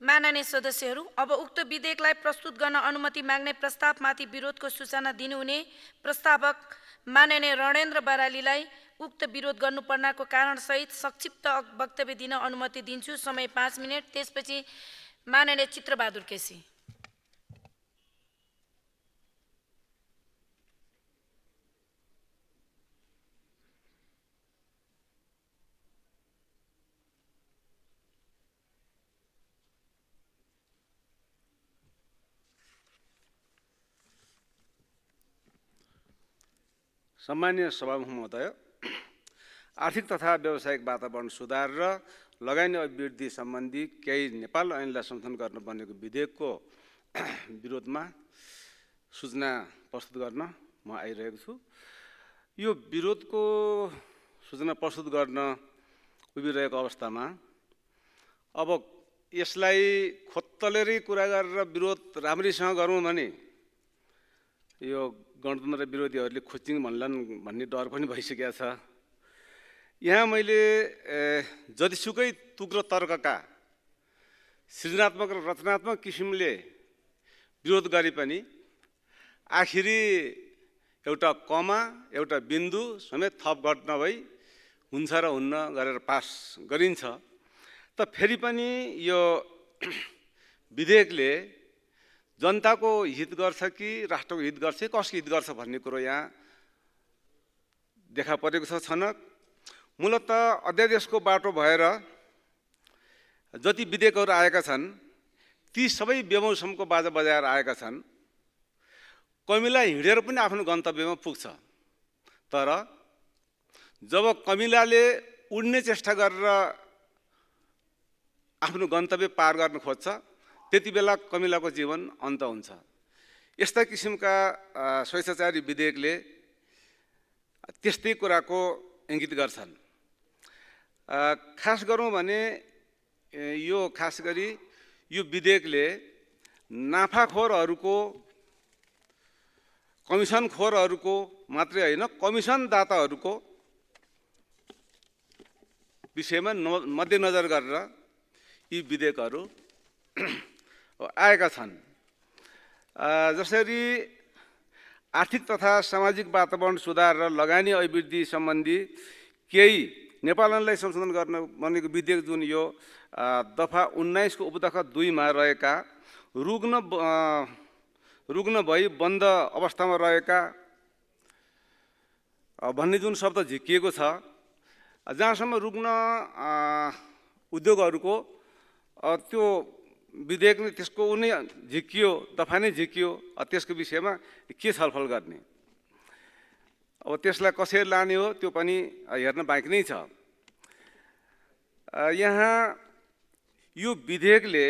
माननीय सदस्यहरू, अब उक्त विधेयकलाई प्रस्तुत गर्न अनुमति माग्ने प्रस्तावमाथि विरोधको सूचना दिनुहुने प्रस्तावक माननीय रणेन्द्र बरालीलाई उक्त विरोध गर्नुपर्नको कारणसहित संक्षिप्त वक्तव्य दिन अनुमति दिन्छु। समय 5 मिनट। त्यसपछि माननीय चित्रबहादुर केसी। सम्मानीय सभामुख महोदय, आर्थिक तथा व्यावसायिक वातावरण सुधार र लगानी अभिवृद्धि सम्बन्धी केही नेपाल ऐनलाई संशोधन गर्न बनेको विधेयकको विरोधमा सूचना प्रस्तुत गर्न म आइरहेको छु। यो विरोधको सूचना प्रस्तुत गर्न उभिरहेको अवस्थामा अब यसलाई खोत्तलेरै कुरा गरेर विरोध राम्रैसँग गरौँ भने यो गणतन्त्र विरोधीहरूले खुच्चिङ भन्लान् भन्ने डर पनि भइसकेको छ। यहाँ मैले जतिसुकै तुक र तर्कका सृजनात्मक र रचनात्मक किसिमले विरोध गरे पनि आखिरी एउटा कमा एउटा बिन्दु समेत थप घट नभई हुन्छ र हुन्न गरेर पास गरिन्छ। त फेरि पनि यो विधेयकले जनताको हित गर्छ कि राष्ट्रको हित गर्छ, कसको हित गर्छ भन्ने कुरो यहाँ देखा परेको छ। छनक मूलत अध्यादेशको बाटो भएर जति विधेयकहरू आएका छन् ती सबै बेमौसमको बाजा बजाएर आएका छन्। कमिला हिँडेर पनि आफ्नो गन्तव्यमा पुग्छ, तर जब कमिलाले उड्ने चेष्टा गरेर आफ्नो गन्तव्य पार गर्न खोज्छ त्यति बेला कमिलाको जीवन अन्त हुन्छ। यस्ता किसिमका स्वेच्छाचारी विधेयकले त्यस्तै कुराको इङ्गित गर्छन्। खास गरौँ भने यो खास गरी यो विधेयकले नाफाखोरहरूको, कमिसनखोरहरूको मात्रै होइन कमिसनदाताहरूको विषयमा मध्यनजर गरेर यी विधेयकहरू आएका छन्। जसरी आर्थिक तथा सामाजिक वातावरण सुधार र लगानी अभिवृद्धि सम्बन्धी केही नेपाल ऐनलाई संशोधन गर्न बनेको विधेयक जुन यो दफा 19 को उपदफा 2 मा रहेका रुग्न भई बन्द अवस्थामा रहेका भन्ने जुन शब्द झिकिएको छ, जहाँसम्म रुग्न उद्योगहरूको त्यो विधेयक नै त्यसको उनी झिकियो, दफा नै झिकियो, त्यसको विषयमा के छलफल गर्ने, अब त्यसलाई कसरी लाने हो त्यो पनि हेर्न बाँकी नै छ। यहाँ यो विधेयकले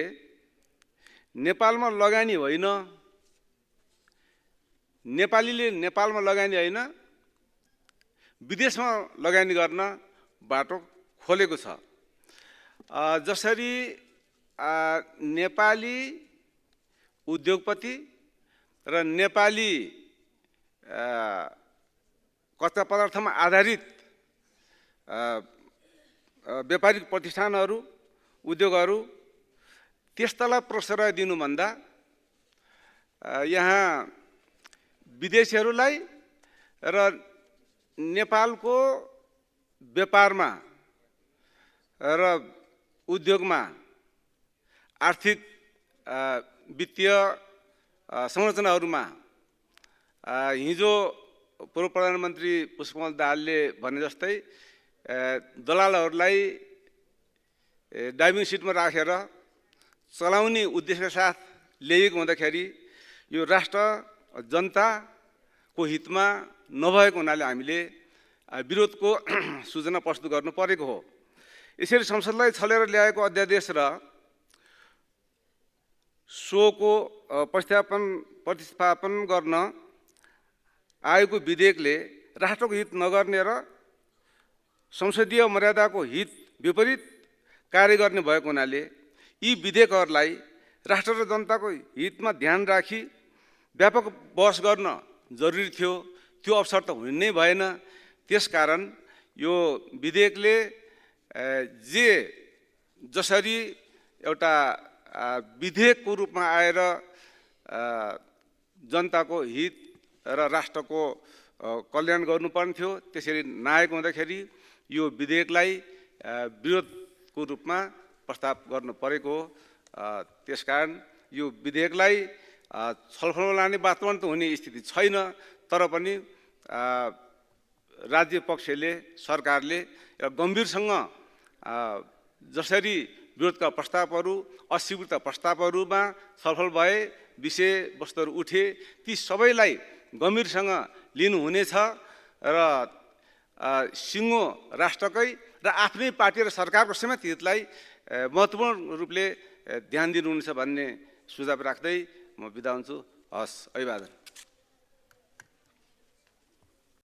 नेपालमा लगानी होइन, नेपालीले नेपालमा लगानी होइन विदेशमा लगानी गर्न बाटो खोलेको छ। जसरी नेपाली उद्योगपति र नेपाली कच्चा पदार्थमा आधारित व्यापारिक प्रतिष्ठानहरू, उद्योगहरू त्यस्तालाई प्रश्रय दिनुभन्दा यहाँ विदेशीहरूलाई र नेपालको व्यापारमा र उद्योगमा आर्थिक वित्तीय संरचनाहरूमा हिजो पूर्व प्रधानमन्त्री पुष्पकमल दाहालले भने जस्तै दलालहरूलाई ड्राइभिङ सिटमा राखेर चलाउने उद्देश्यका साथ ल्याइएको हुँदाखेरि यो राष्ट्र जनताको हितमा नभएको हुनाले हामीले विरोधको सूचना प्रस्तुत गर्नु परेको हो। यसरी संसदलाई छलेर ल्याएको अध्यादेश र सोको प्रतिस्थापन गर्न आएको विधेयकले राष्ट्रको हित नगर्ने र संसदीय मर्यादाको हित विपरीत कार्य गर्ने भएको हुनाले यी विधेयकहरूलाई राष्ट्र र जनताको हितमा ध्यान राखी व्यापक बहस गर्न जरुरी थियो। त्यो अवसर त हुने नै भएन। त्यसकारण यो विधेयकले जसरी एउटा विधेयकको रूपमा आएर जनताको हित र राष्ट्रको कल्याण गर्नुपर्ने थियो। त्यसरी नआएको हुँदाखेरि यो विधेयकलाई विरोधको रूपमा प्रस्ताव गर्नु परेको हो। त्यसकारण यो विधेयकलाई छलफलमा लाने वातावरण त हुने स्थिति छैन, तर पनि राज्य पक्षले सरकारले गम्भीरसँग जसरी विरोधका प्रस्तावहरू अस्वीकृत प्रस्तावहरूमा छलफल भए, विषयवस्तुहरू उठे, ती सबैलाई गम्भीरसँग लिनुहुनेछ र सिङ्गो राष्ट्रकै र आफ्नै पार्टी र सरकारको समेत हितलाई महत्त्वपूर्ण रूपले ध्यान दिनुहुनेछ भन्ने सुझाव राख्दै म बिदा हुन्छु। हस्, अभिवादन।